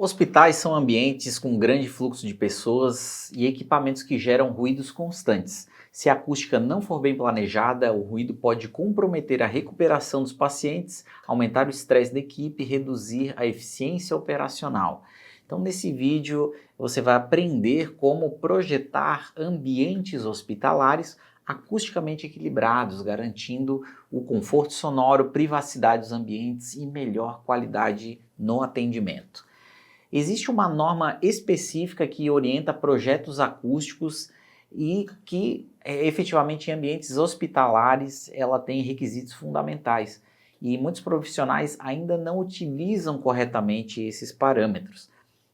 Hospitais são ambientes com grande fluxo de pessoas e equipamentos que geram ruídos constantes. Se a acústica não for bem planejada, o ruído pode comprometer a recuperação dos pacientes, aumentar o estresse da equipe e reduzir a eficiência operacional. Então, nesse vídeo, você vai aprender como projetar ambientes hospitalares acusticamente equilibrados, garantindo o conforto sonoro, privacidade dos ambientes e melhor qualidade no atendimento. Existe uma norma específica que orienta projetos acústicos e que, efetivamente, em ambientes hospitalares, ela tem requisitos fundamentais. E muitos profissionais ainda não utilizam corretamente esses parâmetros.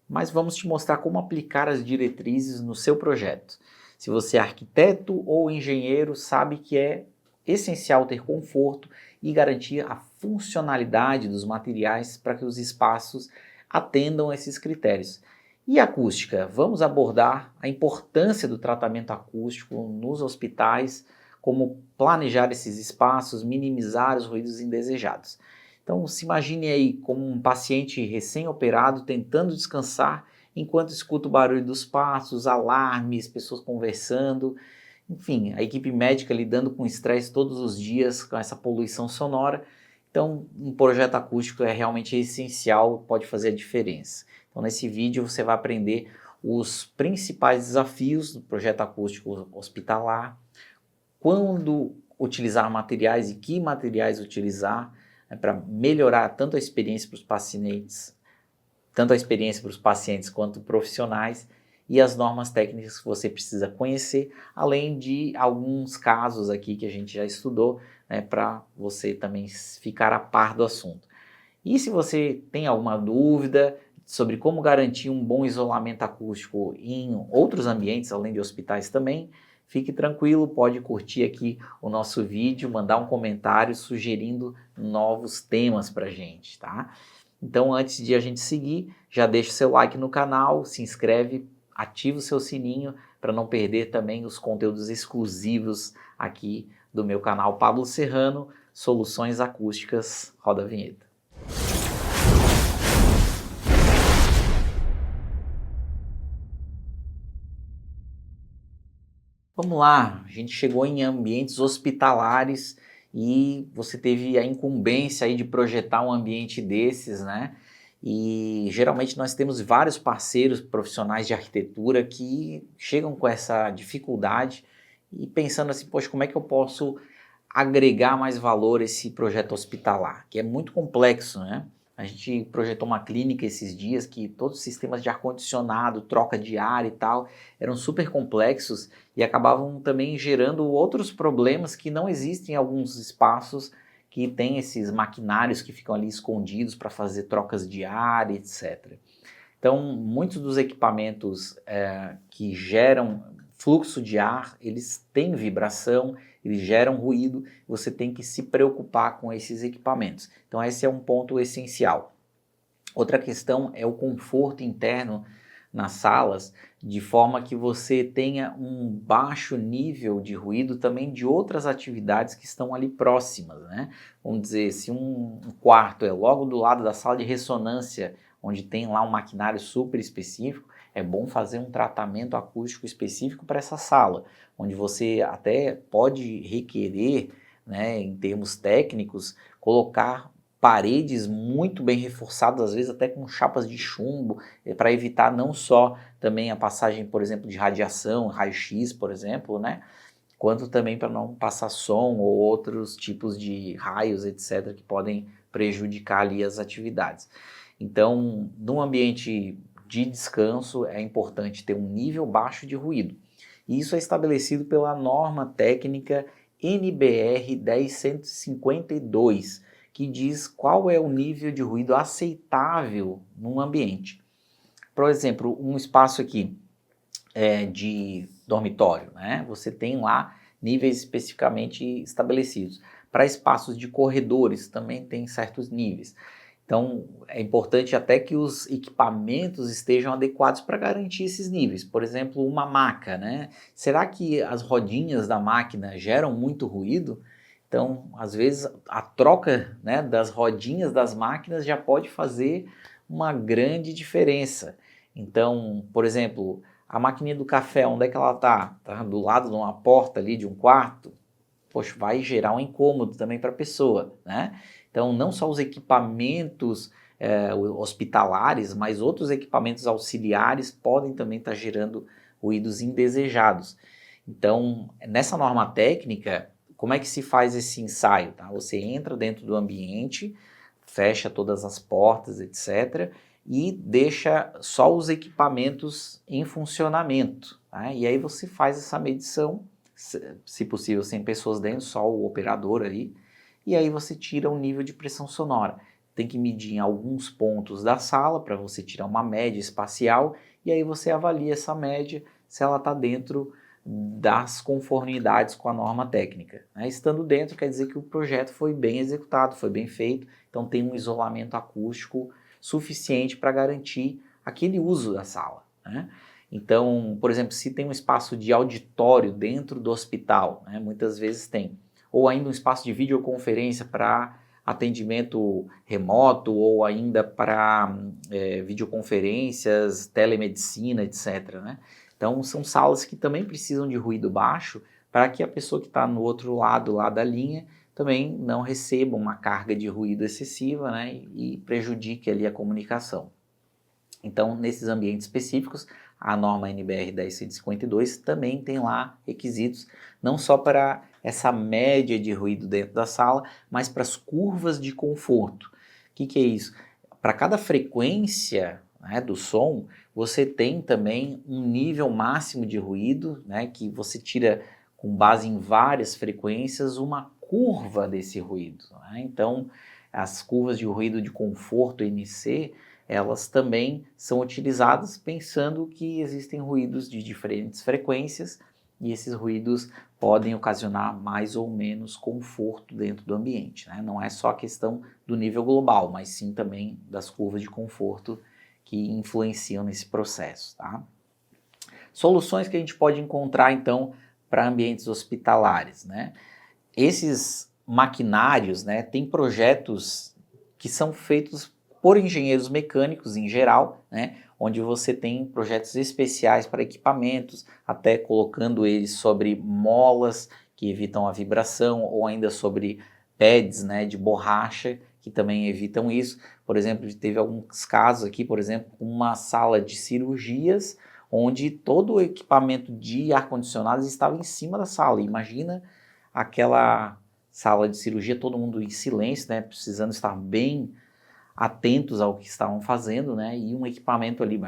Mas vamos te mostrar como aplicar as diretrizes no seu projeto. Se você é arquiteto ou engenheiro, sabe que é essencial ter conforto e garantir a funcionalidade dos materiais para que os espaços atendam esses critérios. E acústica? Vamos abordar a importância do tratamento acústico nos hospitais, como planejar esses espaços, minimizar os ruídos indesejados. Então, se imagine aí como um paciente recém-operado tentando descansar enquanto escuta o barulho dos passos, alarmes, pessoas conversando, enfim, a equipe médica lidando com estresse todos os dias com essa poluição sonora. Então, um projeto acústico é realmente essencial, pode fazer a diferença. Então, nesse vídeo você vai aprender os principais desafios do projeto acústico hospitalar, quando utilizar materiais e que materiais utilizar, para melhorar tanto a experiência para os pacientes, quanto profissionais, e as normas técnicas que você precisa conhecer, além de alguns casos aqui que a gente já estudou, para você também ficar a par do assunto. E se você tem alguma dúvida sobre como garantir um bom isolamento acústico em outros ambientes, além de hospitais também, fique tranquilo, pode curtir aqui o nosso vídeo, mandar um comentário sugerindo novos temas para a gente, tá? Então, antes de a gente seguir, já deixa o seu like no canal, se inscreve, ativa o seu sininho para não perder também os conteúdos exclusivos aqui do meu canal Pablo Serrano, Soluções Acústicas. Roda a vinheta. Vamos lá, a gente chegou em ambientes hospitalares e você teve a incumbência aí de projetar um ambiente desses, né? E geralmente nós temos vários parceiros profissionais de arquitetura que chegam com essa dificuldade e pensando assim, poxa, como é que eu posso agregar mais valor a esse projeto hospitalar, que é muito complexo, né? A gente projetou uma clínica esses dias que todos os sistemas de ar-condicionado, troca de ar e tal, eram super complexos e acabavam também gerando outros problemas que não existem em alguns espaços que tem esses maquinários que ficam ali escondidos para fazer trocas de ar, etc. Então, muitos dos equipamentos que geram fluxo de ar, eles têm vibração, eles geram ruído, você tem que se preocupar com esses equipamentos. Então, esse é um ponto essencial. Outra questão é o conforto interno nas salas, de forma que você tenha um baixo nível de ruído também de outras atividades que estão ali próximas, né? Vamos dizer, se um quarto é logo do lado da sala de ressonância, onde tem lá um maquinário super específico, é bom fazer um tratamento acústico específico para essa sala, onde você até pode requerer, né, em termos técnicos, colocar paredes muito bem reforçadas, às vezes até com chapas de chumbo, para evitar não só também a passagem, por exemplo, de radiação, raio-x, por exemplo, né, quanto também para não passar som ou outros tipos de raios, etc., que podem prejudicar ali as atividades. Então, num ambiente de descanso, é importante ter um nível baixo de ruído. E isso é estabelecido pela norma técnica NBR 10152, que diz qual é o nível de ruído aceitável num ambiente. Por exemplo, um espaço aqui de dormitório, né? Você tem lá níveis especificamente estabelecidos. Para espaços de corredores também tem certos níveis. Então, é importante até que os equipamentos estejam adequados para garantir esses níveis. Por exemplo, uma maca, né? Será que as rodinhas da máquina geram muito ruído? Então, às vezes, a troca, né, das rodinhas das máquinas já pode fazer uma grande diferença. Então, por exemplo, a maquininha do café, onde é que ela está? Tá do lado de uma porta ali de um quarto? Poxa, vai gerar um incômodo também para a pessoa, né? Então, não só os equipamentos hospitalares, mas outros equipamentos auxiliares podem também estar gerando ruídos indesejados. Então, nessa norma técnica, como é que se faz esse ensaio? Tá? Você entra dentro do ambiente, fecha todas as portas, etc., e deixa só os equipamentos em funcionamento. Tá? E aí você faz essa medição, se possível sem pessoas dentro, só o operador ali, e aí você tira o nível de pressão sonora. Tem que medir em alguns pontos da sala para você tirar uma média espacial, e aí você avalia essa média se ela está dentro das conformidades com a norma técnica. Né? Estando dentro quer dizer que o projeto foi bem executado, foi bem feito, então tem um isolamento acústico suficiente para garantir aquele uso da sala. Né? Então, por exemplo, se tem um espaço de auditório dentro do hospital, né, muitas vezes tem, ou ainda um espaço de videoconferência para atendimento remoto ou ainda para videoconferências, telemedicina, etc. Né? Então, são salas que também precisam de ruído baixo para que a pessoa que está no outro lado lá da linha também não receba uma carga de ruído excessiva, né, e prejudique ali a comunicação. Então, nesses ambientes específicos, a norma NBR 10152 também tem lá requisitos, não só para essa média de ruído dentro da sala, mas para as curvas de conforto. O que é isso? Para cada frequência, né, do som, você tem também um nível máximo de ruído, né, que você tira com base em várias frequências uma curva desse ruído. Né? Então, as curvas de ruído de conforto NC, elas também são utilizadas pensando que existem ruídos de diferentes frequências e esses ruídos podem ocasionar mais ou menos conforto dentro do ambiente. Né? Não é só a questão do nível global, mas sim também das curvas de conforto que influenciam nesse processo. Tá? Soluções que a gente pode encontrar, então, para ambientes hospitalares. Né? Esses maquinários, né, tem projetos que são feitos por engenheiros mecânicos em geral, né, onde você tem projetos especiais para equipamentos, até colocando eles sobre molas que evitam a vibração, ou ainda sobre pads, né, de borracha que também evitam isso. Por exemplo, teve alguns casos aqui, por exemplo, uma sala de cirurgias, onde todo o equipamento de ar-condicionado estava em cima da sala. Imagina aquela sala de cirurgia, todo mundo em silêncio, né, precisando estar bem atentos ao que estavam fazendo, né, e um equipamento ali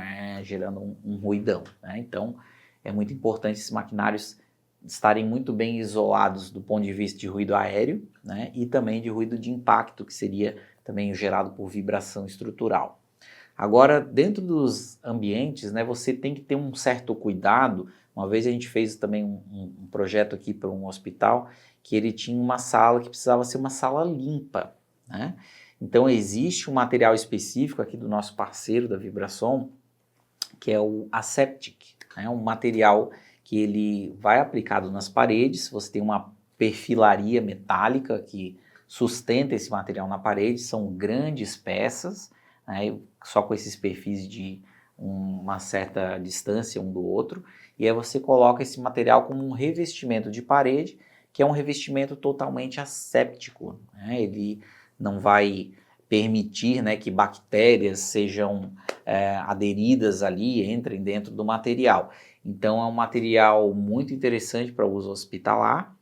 gerando um ruidão. Né? Então, é muito importante esses maquinários estarem muito bem isolados do ponto de vista de ruído aéreo, né, e também de ruído de impacto, que seria também gerado por vibração estrutural. Agora, dentro dos ambientes, né, você tem que ter um certo cuidado. Uma vez a gente fez também um projeto aqui para um hospital, que ele tinha uma sala que precisava ser uma sala limpa, né? Então existe um material específico aqui do nosso parceiro da Vibrason, que é o Aseptic, né? Um material que ele vai aplicado nas paredes, você tem uma perfilaria metálica que sustenta esse material na parede, são grandes peças, né, só com esses perfis de uma certa distância um do outro, e aí você coloca esse material como um revestimento de parede, que é um revestimento totalmente asséptico, né? Ele não vai permitir, né, que bactérias sejam aderidas ali, entrem dentro do material. Então é um material muito interessante para uso hospitalar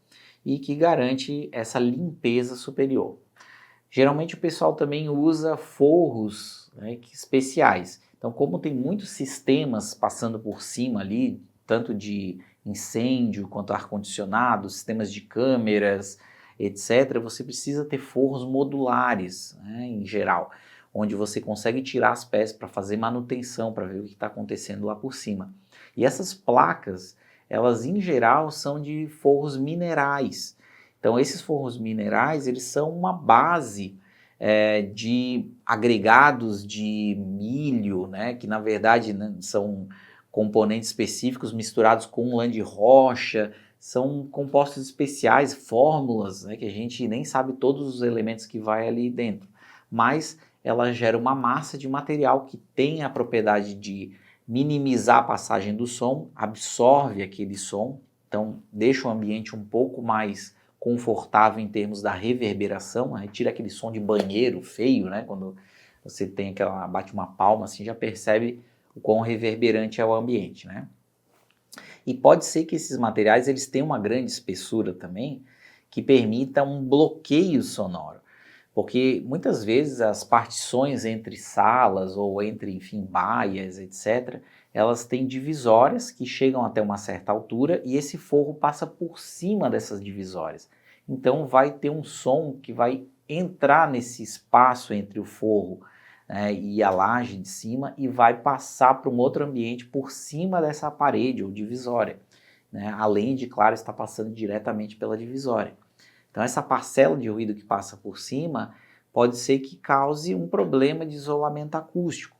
e que garante essa limpeza superior. Geralmente o pessoal também usa forros, né, especiais. Então, como tem muitos sistemas passando por cima ali, tanto de incêndio quanto ar-condicionado, sistemas de câmeras, etc., você precisa ter forros modulares, né, em geral, onde você consegue tirar as peças para fazer manutenção, para ver o que está acontecendo lá por cima. E essas placas, elas em geral são de forros minerais. Então, esses forros minerais, eles são uma base de agregados de milho, né, que na verdade, né, são componentes específicos misturados com lã de rocha, são compostos especiais, fórmulas, né, que a gente nem sabe todos os elementos que vai ali dentro. Mas ela gera uma massa de material que tem a propriedade de minimizar a passagem do som, absorve aquele som, então deixa o ambiente um pouco mais confortável em termos da reverberação, né? Tira aquele som de banheiro feio, né? Quando você tem aquela, bate uma palma assim, já percebe o quão reverberante é o ambiente, né? E pode ser que esses materiais eles tenham uma grande espessura também, que permita um bloqueio sonoro. Porque muitas vezes as partições entre salas ou entre, enfim, baias, etc., elas têm divisórias que chegam até uma certa altura e esse forro passa por cima dessas divisórias. Então vai ter um som que vai entrar nesse espaço entre o forro, né, e a laje de cima e vai passar para um outro ambiente por cima dessa parede ou divisória, né, além de, claro, estar passando diretamente pela divisória. Então essa parcela de ruído que passa por cima pode ser que cause um problema de isolamento acústico,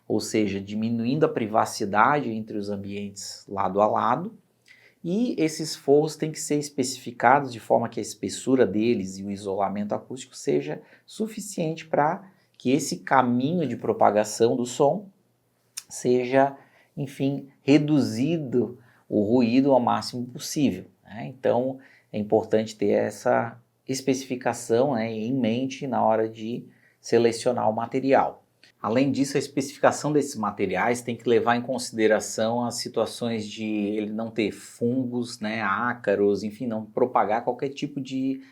ou seja, diminuindo a privacidade entre os ambientes lado a lado, e esses forros têm que ser especificados de forma que a espessura deles e o isolamento acústico seja suficiente para que esse caminho de propagação do som seja, enfim, reduzido o ruído ao máximo possível, né? Então é importante ter essa especificação, né, em mente na hora de selecionar o material. Além disso, a especificação desses materiais tem que levar em consideração as situações de ele não ter fungos, né, ácaros, enfim, não propagar qualquer tipo de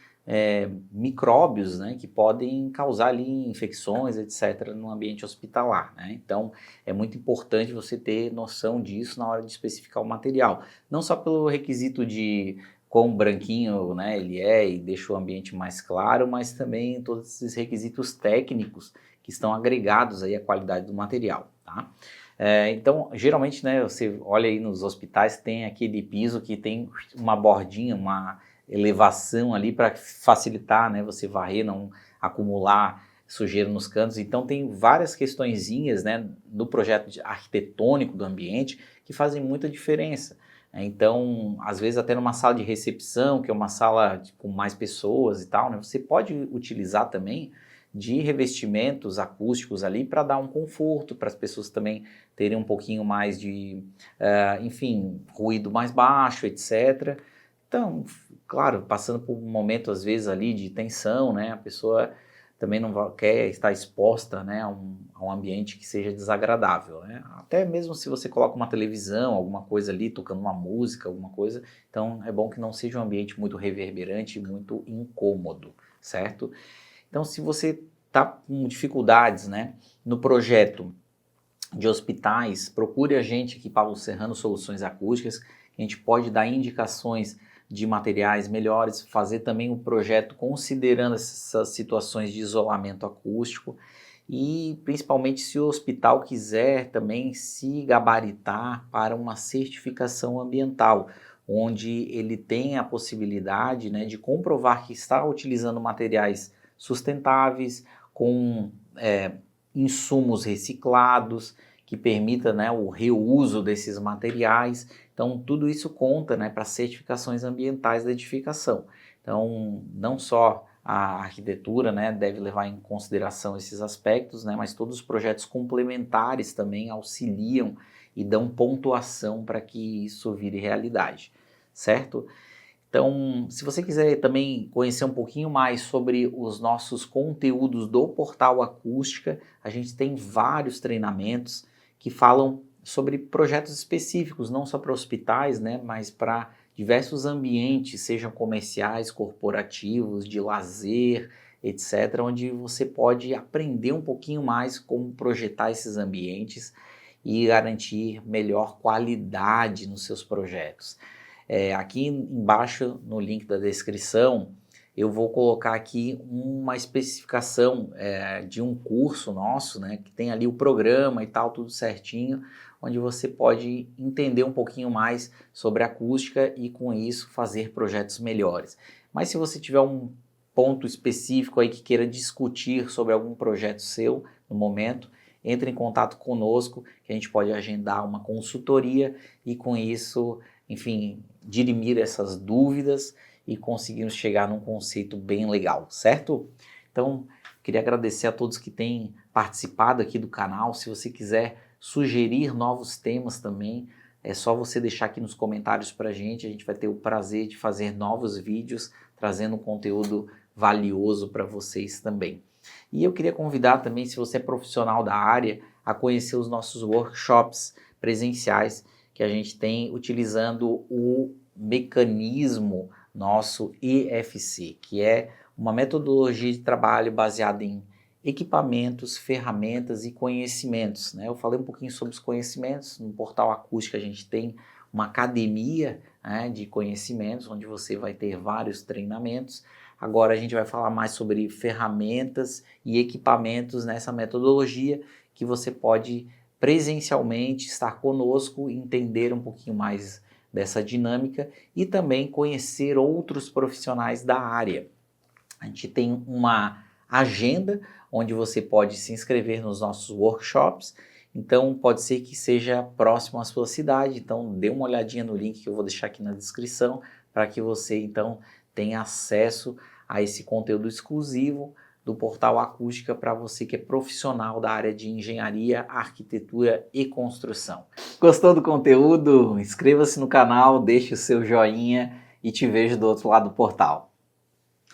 micróbios, né, que podem causar ali infecções, etc., no ambiente hospitalar, né? Então, é muito importante você ter noção disso na hora de especificar o material. Não só pelo requisito de quão branquinho, né, ele é e deixa o ambiente mais claro, mas também todos esses requisitos técnicos que estão agregados aí à qualidade do material, tá? Então, geralmente, né, você olha aí nos hospitais, tem aquele piso que tem uma bordinha, uma elevação ali para facilitar, né, você varrer, não acumular sujeira nos cantos. Então tem várias questõezinhas, né, no projeto arquitetônico do ambiente que fazem muita diferença. Então, às vezes até numa sala de recepção, que é uma sala com mais pessoas e tal, né, você pode utilizar também de revestimentos acústicos ali para dar um conforto, para as pessoas também terem um pouquinho mais de, enfim, ruído mais baixo, etc. Então, claro, passando por um momento às vezes ali de tensão, né, a pessoa também não quer estar exposta, né, a um ambiente que seja desagradável, né? Até mesmo se você coloca uma televisão, alguma coisa ali, tocando uma música, alguma coisa, então é bom que não seja um ambiente muito reverberante, muito incômodo, certo? Então, se você está com dificuldades, né, no projeto de hospitais, procure a gente aqui, Pablo Serrano Soluções Acústicas, que a gente pode dar indicações de materiais melhores, fazer também um projeto considerando essas situações de isolamento acústico e principalmente se o hospital quiser também se gabaritar para uma certificação ambiental, onde ele tem a possibilidade, né, de comprovar que está utilizando materiais sustentáveis, com insumos reciclados, que permita, né, o reuso desses materiais. Então, tudo isso conta, né, para certificações ambientais da edificação. Então, não só a arquitetura, né, deve levar em consideração esses aspectos, né, mas todos os projetos complementares também auxiliam e dão pontuação para que isso vire realidade, certo? Então, se você quiser também conhecer um pouquinho mais sobre os nossos conteúdos do Portal Acústica, a gente tem vários treinamentos que falam sobre projetos específicos, não só para hospitais, né, mas para diversos ambientes, sejam comerciais, corporativos, de lazer, etc., onde você pode aprender um pouquinho mais como projetar esses ambientes e garantir melhor qualidade nos seus projetos. Aqui embaixo no link da descrição eu vou colocar aqui uma especificação de um curso nosso, né, que tem ali o programa e tal, tudo certinho, onde você pode entender um pouquinho mais sobre acústica e com isso fazer projetos melhores. Mas se você tiver um ponto específico aí que queira discutir sobre algum projeto seu no momento, entre em contato conosco que a gente pode agendar uma consultoria e com isso, enfim, dirimir essas dúvidas e conseguirmos chegar num conceito bem legal, certo? Então, Queria agradecer a todos que têm participado aqui do canal. Se você quiser sugerir novos temas também, é só você deixar aqui nos comentários para a gente vai ter o prazer de fazer novos vídeos, trazendo um conteúdo valioso para vocês também. E eu queria convidar também, se você é profissional da área, a conhecer os nossos workshops presenciais que a gente tem utilizando o mecanismo nosso EFC, que é uma metodologia de trabalho baseada em equipamentos, ferramentas e conhecimentos, né? Eu falei um pouquinho sobre os conhecimentos. No Portal Acústica a gente tem uma academia, né, de conhecimentos, onde você vai ter vários treinamentos. Agora a gente vai falar mais sobre ferramentas e equipamentos nessa metodologia, que você pode presencialmente estar conosco, entender um pouquinho mais dessa dinâmica e também conhecer outros profissionais da área. A gente tem uma agenda onde você pode se inscrever nos nossos workshops, então pode ser que seja próximo à sua cidade, então dê uma olhadinha no link que eu vou deixar aqui na descrição, para que você então tenha acesso a esse conteúdo exclusivo do Portal Acústica para você que é profissional da área de engenharia, arquitetura e construção. Gostou do conteúdo? Inscreva-se no canal, deixe o seu joinha e te vejo do outro lado do portal.